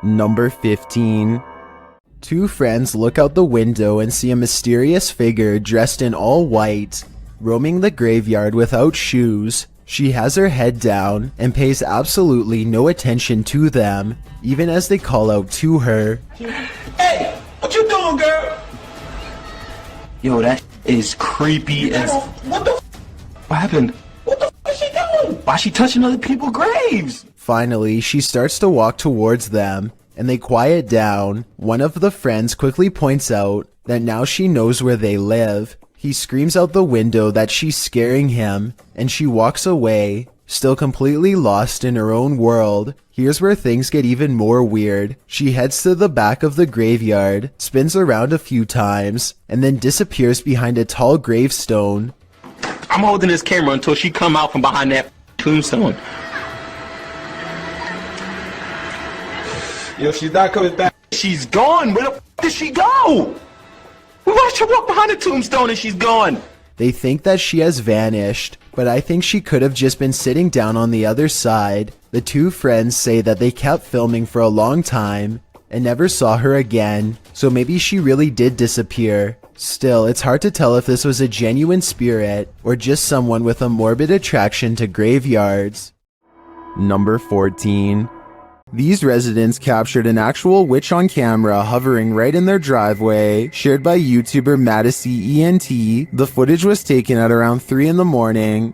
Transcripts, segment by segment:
Number 15. Two friends look out the window and see a mysterious figure dressed in all white, roaming the graveyard without shoes. She has her head down and pays absolutely no attention to them, even as they call out to her. Hey, what you doing, girl? Yo, that is creepy as... What the What happened? What the is she doing? Why is she touching other people's graves? Finally, she starts to walk towards them, and they quiet down. One of the friends quickly points out that now she knows where they live. He screams out the window that she's scaring him, and she walks away, still completely lost in her own world. Here's where things get even more weird. She heads to the back of the graveyard, spins around a few times, and then disappears behind a tall gravestone. I'm holding this camera until she come out from behind that tombstone. Yo, she's not coming back. She's gone. Where the did she go? We watched her walk behind the tombstone and she's gone. They think that she has vanished, but I think she could have just been sitting down on the other side. The two friends say that they kept filming for a long time and never saw her again, so maybe she really did disappear. Still, it's hard to tell if this was a genuine spirit or just someone with a morbid attraction to graveyards. Number 14. These residents captured an actual witch on camera hovering right in their driveway, shared by YouTuber Madisy ENT. The footage was taken at around 3 in the morning.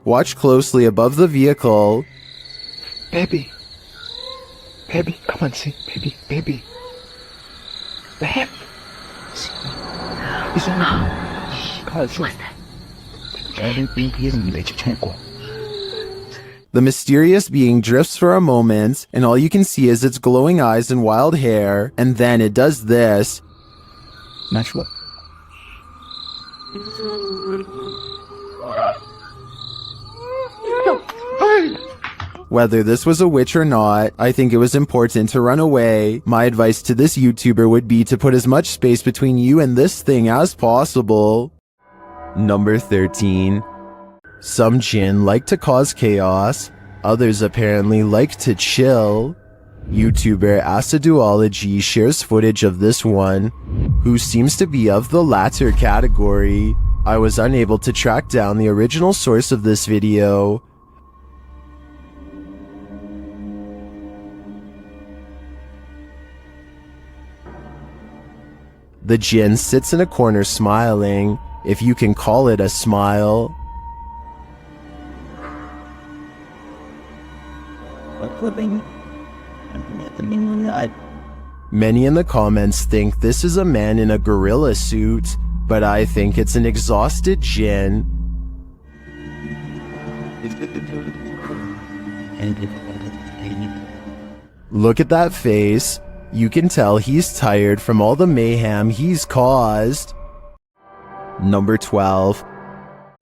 Watch closely above the vehicle. Baby. Baby, come on, see. Baby, baby. The hip. It's The mysterious being drifts for a moment, and all you can see is its glowing eyes and wild hair, and then it does this. Natural. Whether this was a witch or not, I think it was important to run away. My advice to this YouTuber would be to put as much space between you and this thing as possible. Number 13. Some jinn like to cause chaos. Others apparently like to chill. YouTuber Aciduology shares footage of this one, who seems to be of the latter category. I was unable to track down the original source of this video. The jinn sits in a corner smiling, if you can call it a smile. Many in the comments think this is a man in a gorilla suit, but I think it's an exhausted jinn. Look at that face. You can tell he's tired from all the mayhem he's caused. Number 12.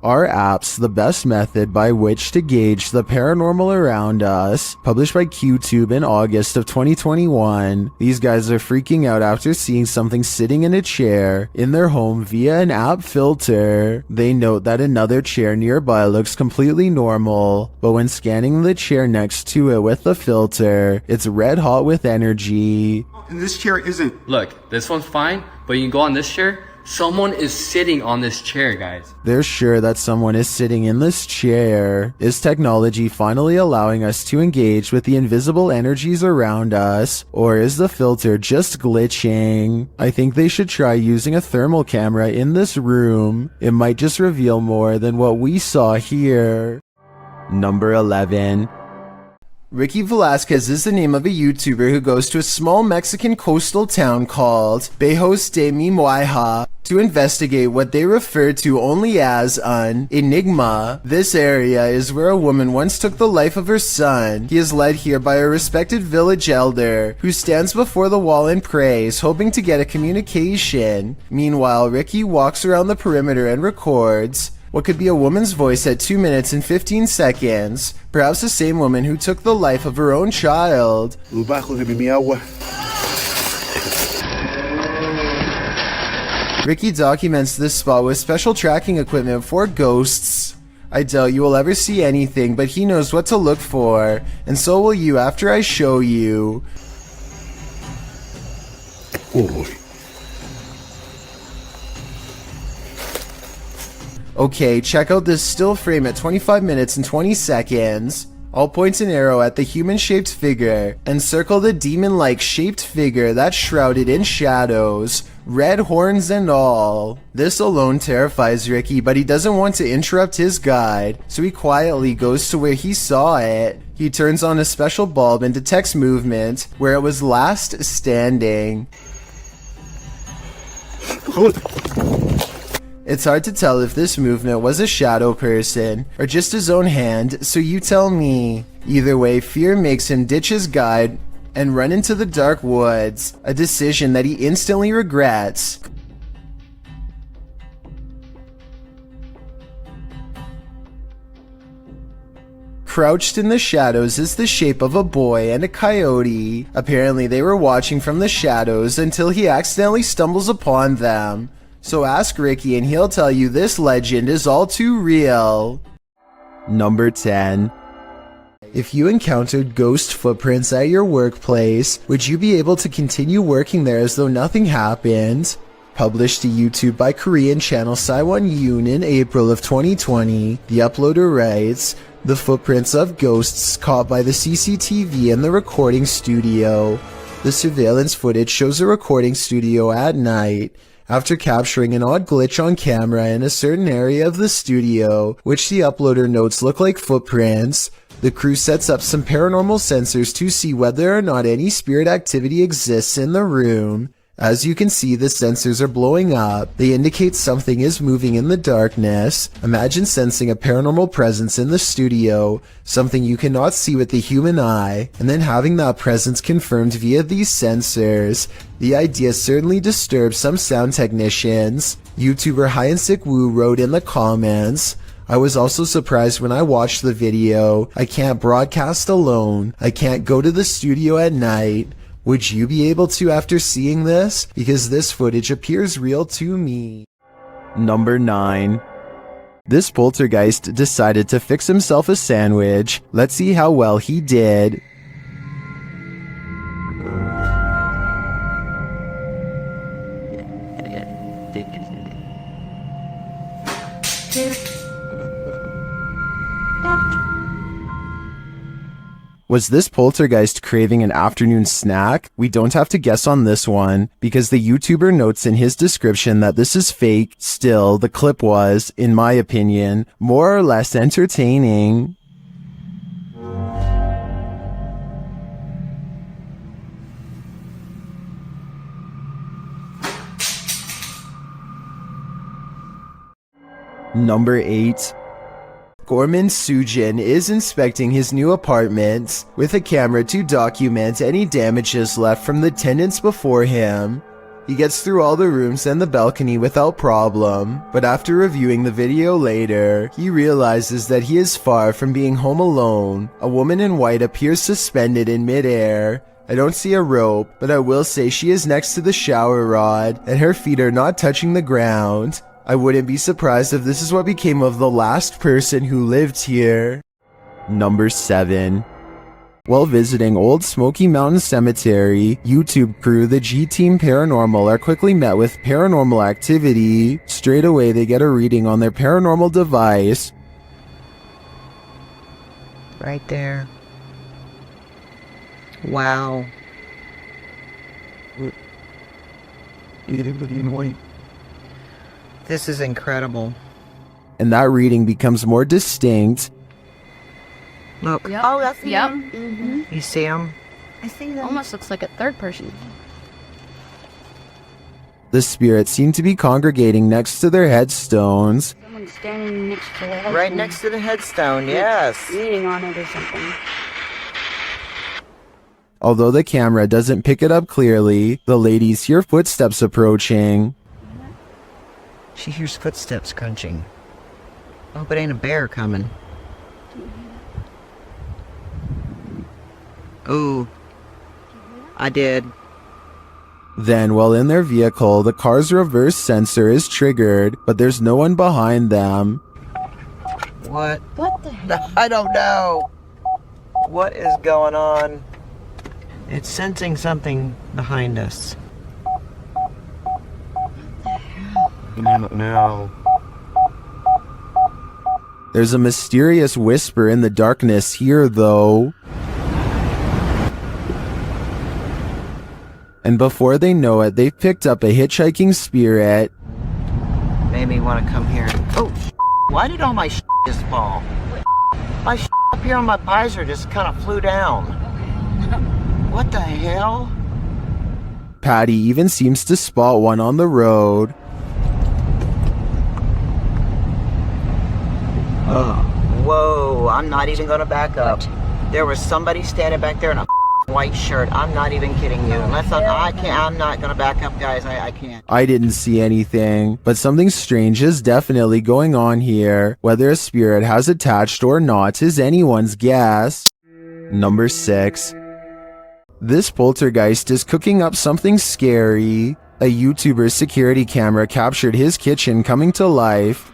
Are apps the best method by which to gauge the paranormal around us? Published by QTube in August of 2021. These guys are freaking out after seeing something sitting in a chair in their home via an app filter. They note that another chair nearby looks completely normal, but when scanning the chair next to it with the filter, it's red hot with energy. And this chair isn't. Look, this one's fine, but you can go on this chair. Someone is sitting on this chair, guys. They're sure that someone is sitting in this chair. Is technology finally allowing us to engage with the invisible energies around us, or is the filter just glitching? I think they should try using a thermal camera in this room. It might just reveal more than what we saw here. Number 11. Ricky Velasquez is the name of a YouTuber who goes to a small Mexican coastal town called Bajos de Mimoaja to investigate what they refer to only as an enigma. This area is where a woman once took the life of her son. He is led here by a respected village elder who stands before the wall and prays, hoping to get a communication. Meanwhile, Ricky walks around the perimeter and records what could be a woman's voice at 2 minutes and 15 seconds, perhaps the same woman who took the life of her own child. Ricky documents this spot with special tracking equipment for ghosts. I doubt you will ever see anything, but he knows what to look for, and so will you after I show you. Okay, check out this still frame at 25 minutes and 20 seconds. I'll point an arrow at the human-shaped figure and circle the demon-like shaped figure that's shrouded in shadows, red horns and all. This alone terrifies Ricky, but he doesn't want to interrupt his guide, so he quietly goes to where he saw it. He turns on a special bulb and detects movement where it was last standing. It's hard to tell if this movement was a shadow person or just his own hand, so you tell me. Either way, fear makes him ditch his guide and run into the dark woods, a decision that he instantly regrets. Crouched in the shadows is the shape of a boy and a coyote. Apparently they were watching from the shadows until he accidentally stumbles upon them. So ask Ricky and he'll tell you this legend is all too real. Number 10. If you encountered ghost footprints at your workplace, would you be able to continue working there as though nothing happened? Published to YouTube by Korean channel Saiwon Yoon in April of 2020, the uploader writes, "The footprints of ghosts caught by the CCTV in the recording studio. The surveillance footage shows a recording studio at night. After capturing an odd glitch on camera in a certain area of the studio, which the uploader notes look like footprints, the crew sets up some paranormal sensors to see whether or not any spirit activity exists in the room. As you can see, the sensors are blowing up. They indicate something is moving in the darkness. Imagine sensing a paranormal presence in the studio, something you cannot see with the human eye, and then having that presence confirmed via these sensors. The idea certainly disturbs some sound technicians." YouTuber Hyansik Woo wrote in the comments, "I was also surprised when I watched the video. I can't broadcast alone. I can't go to the studio at night. Would you be able to after seeing this? Because this footage appears real to me." Number 9. This poltergeist decided to fix himself a sandwich. Let's see how well he did. Was this poltergeist craving an afternoon snack? We don't have to guess on this one, because the YouTuber notes in his description that this is fake. Still, the clip was, in my opinion, more or less entertaining. Number 8. Gorman Sujin is inspecting his new apartment with a camera to document any damages left from the tenants before him. He gets through all the rooms and the balcony without problem, but after reviewing the video later, he realizes that he is far from being home alone. A woman in white appears suspended in midair. I don't see a rope, but I will say she is next to the shower rod, and her feet are not touching the ground. I wouldn't be surprised if this is what became of the last person who lived here. Number 7. While visiting Old Smoky Mountain Cemetery, YouTube crew the G-Team Paranormal are quickly met with paranormal activity. Straight away they get a reading on their paranormal device. Right there. Wow. This is incredible. And that reading becomes more distinct. Look. Yep. Oh, that's Yep. him. You see him? I see them. Almost looks like a third person. The spirits seem to be congregating next to their headstones. Someone's standing next to the headstone. Right next to the headstone, yes. Leaning on it or something. Although the camera doesn't pick it up clearly, the ladies hear footsteps approaching. She hears footsteps crunching. Oh, but ain't a bear coming. Ooh. I did. Then, while in their vehicle, the car's reverse sensor is triggered, but there's no one behind them. What? What the hell? I don't know. What is going on? It's sensing something behind us. I don't know. There's a mysterious whisper in the darkness here, though. And before they know it, they've picked up a hitchhiking spirit. Made me want to come here. Oh, why did all my just fall? My up here on my visor just kind of flew down. What the hell? Patty even seems to spot one on the road. Whoa, I'm not even gonna back up. There was somebody standing back there in a white shirt. I'm not even kidding you. Unless I'm not gonna back up, guys. I can't. I didn't see anything, but something strange is definitely going on here. Whether a spirit has attached or not is anyone's guess. Number 6. This poltergeist is cooking up something scary. A YouTuber's security camera captured his kitchen coming to life.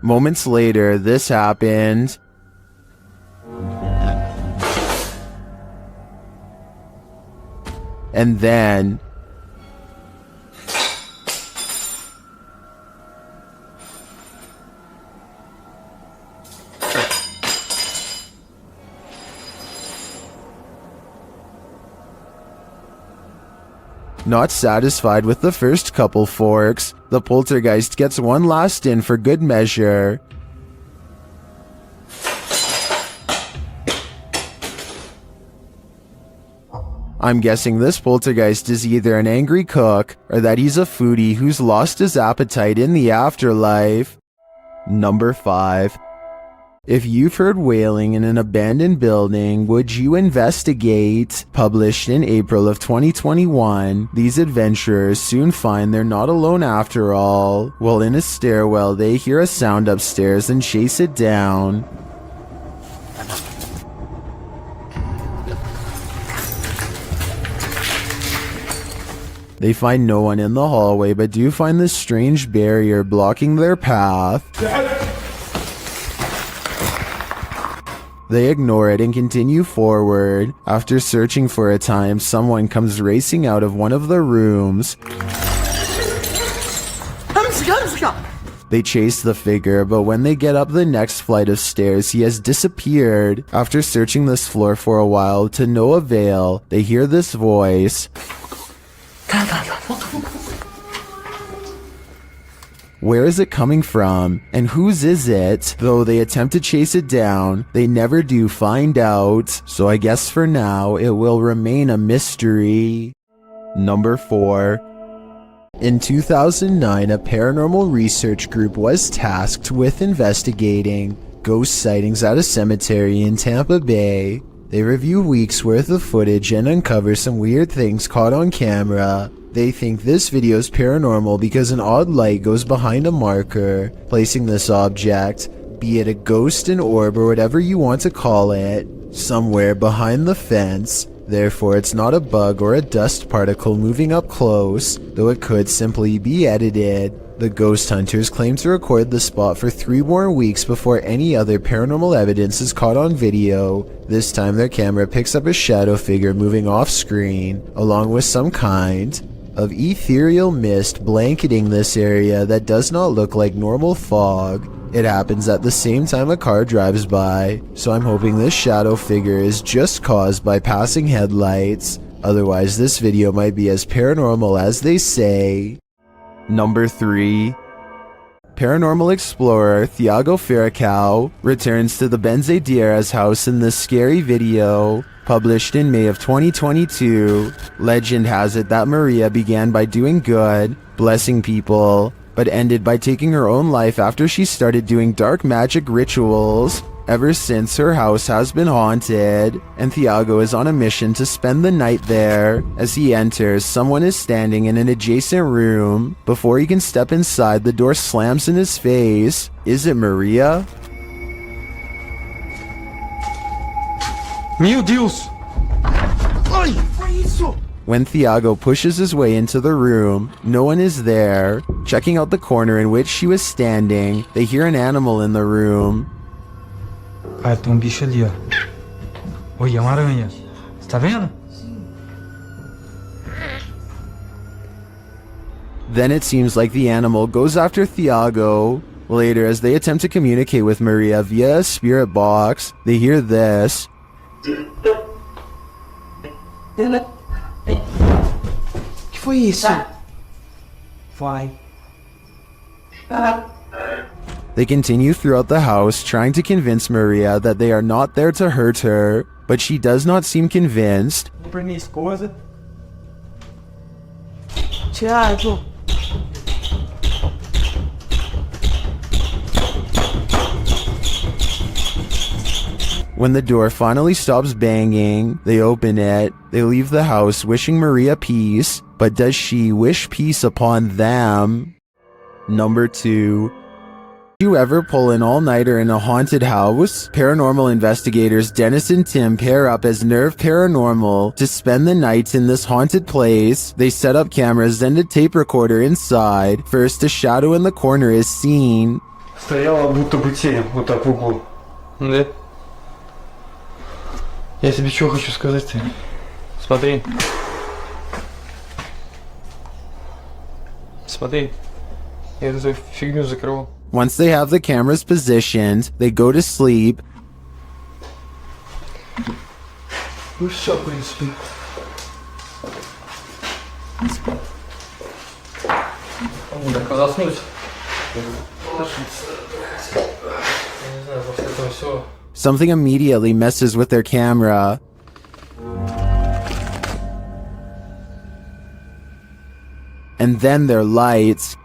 Moments later, this happened. And then... Not satisfied with the first couple forks, the poltergeist gets one last in for good measure. I'm guessing this poltergeist is either an angry cook or that he's a foodie who's lost his appetite in the afterlife. Number 5. If you've heard wailing in an abandoned building, would you investigate? Published in April of 2021, these adventurers soon find they're not alone after all. While in a stairwell, they hear a sound upstairs and chase it down. They find no one in the hallway, but do find this strange barrier blocking their path. They ignore it and continue forward. After searching for a time, someone comes racing out of one of the rooms. They chase the figure, but when they get up the next flight of stairs, he has disappeared. After searching this floor for a while to no avail, they hear this voice. Where is it coming from? And whose is it? Though they attempt to chase it down, they never do find out. So I guess for now, it will remain a mystery. Number 4. In 2009, a paranormal research group was tasked with investigating ghost sightings at a cemetery in Tampa Bay. They review weeks worth of footage and uncover some weird things caught on camera. They think this video is paranormal because an odd light goes behind a marker, placing this object, be it a ghost, an orb, or whatever you want to call it, somewhere behind the fence. Therefore, it's not a bug or a dust particle moving up close, though it could simply be edited. The ghost hunters claim to record the spot for 3 more weeks before any other paranormal evidence is caught on video. This time their camera picks up a shadow figure moving off screen, along with some kind of ethereal mist blanketing this area that does not look like normal fog. It happens at the same time a car drives by, so I'm hoping this shadow figure is just caused by passing headlights. Otherwise, this video might be as paranormal as they say. Number 3. Paranormal explorer Thiago Ferracao returns to the Benzedeiras house in this scary video. Published in May of 2022, legend has it that Maria began by doing good, blessing people, but ended by taking her own life after she started doing dark magic rituals. Ever since, her house has been haunted, and Thiago is on a mission to spend the night there. As he enters, someone is standing in an adjacent room. Before he can step inside, the door slams in his face. Is it Maria? Meu Deus! Ai, foi isso? When Thiago pushes his way into the room, no one is there. Checking out the corner in which she was standing, they hear an animal in the room. Cara, tem um bicho ali, ó. Olha, é uma aranha. Você tá vendo? Then it seems like the animal goes after Thiago. Later, as they attempt to communicate with Maria via a spirit box, they hear this. Que foi isso? Vai. They continue throughout the house, trying to convince Maria that they are not there to hurt her, but she does not seem convinced. Pra minha esposa. Thiago. When the door finally stops banging, they open it. They leave the house wishing Maria peace, but does she wish peace upon them? Number 2. Did you ever pull an all-nighter in a haunted house? Paranormal investigators Dennis and Tim pair up as Nerve Paranormal to spend the night in this haunted place. They set up cameras and a tape recorder inside. First, a shadow in the corner is seen. Стояла будто бы тень, вот так в углу. Да? Я тебе что хочу сказать ты? Смотри. Смотри. Я эту фигню закрыл. Once they have the cameras positioned, they go to sleep. Ну все, в принципе. Так, заснуть. Я не знаю, после этого все. Something immediately messes with their camera. And then their lights.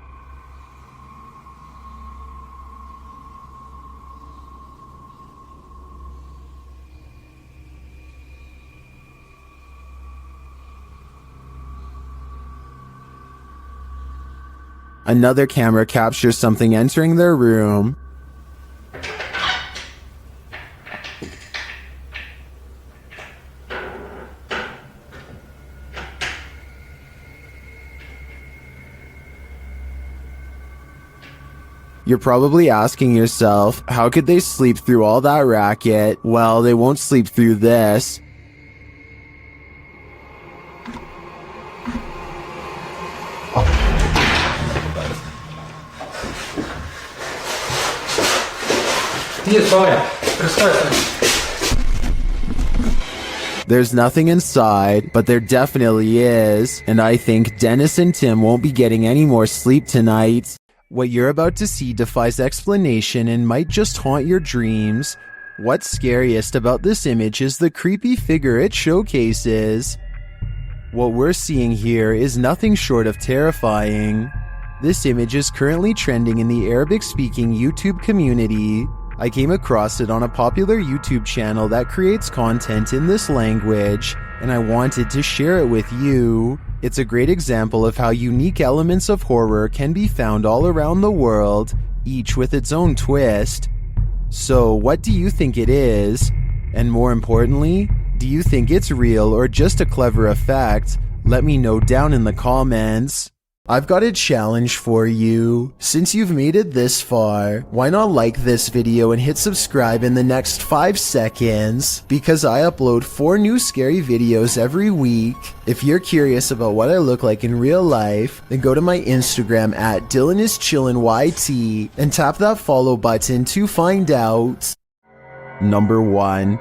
Another camera captures something entering their room. You're probably asking yourself, how could they sleep through all that racket? Well, they won't sleep through this. There's nothing inside, but there definitely is, and I think Dennis and Tim won't be getting any more sleep tonight. What you're about to see defies explanation and might just haunt your dreams. What's scariest about this image is the creepy figure it showcases. What we're seeing here is nothing short of terrifying. This image is currently trending in the Arabic-speaking YouTube community. I came across it on a popular YouTube channel that creates content in this language, and I wanted to share it with you. It's a great example of how unique elements of horror can be found all around the world, each with its own twist. So, what do you think it is? And more importantly, do you think it's real or just a clever effect? Let me know down in the comments. I've got a challenge for you. Since you've made it this far, why not like this video and hit subscribe in the next 5 seconds? Because I upload 4 new scary videos every week. If you're curious about what I look like in real life, then go to my Instagram at DylanIsChillinYT and tap that follow button to find out. Number 1.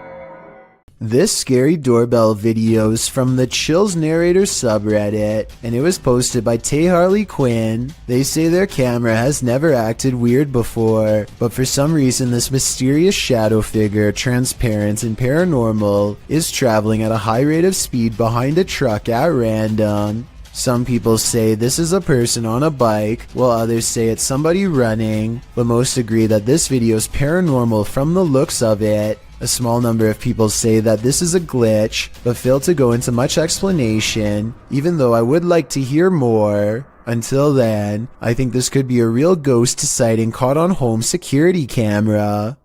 This scary doorbell video is from the Chills Narrator subreddit, and it was posted by Tay Harley Quinn. They say their camera has never acted weird before, but for some reason this mysterious shadow figure, transparent and paranormal, is traveling at a high rate of speed behind a truck at random. Some people say this is a person on a bike, while others say it's somebody running, but most agree that this video is paranormal from the looks of it. A small number of people say that this is a glitch, but fail to go into much explanation, even though I would like to hear more. Until then, I think this could be a real ghost sighting caught on home security camera.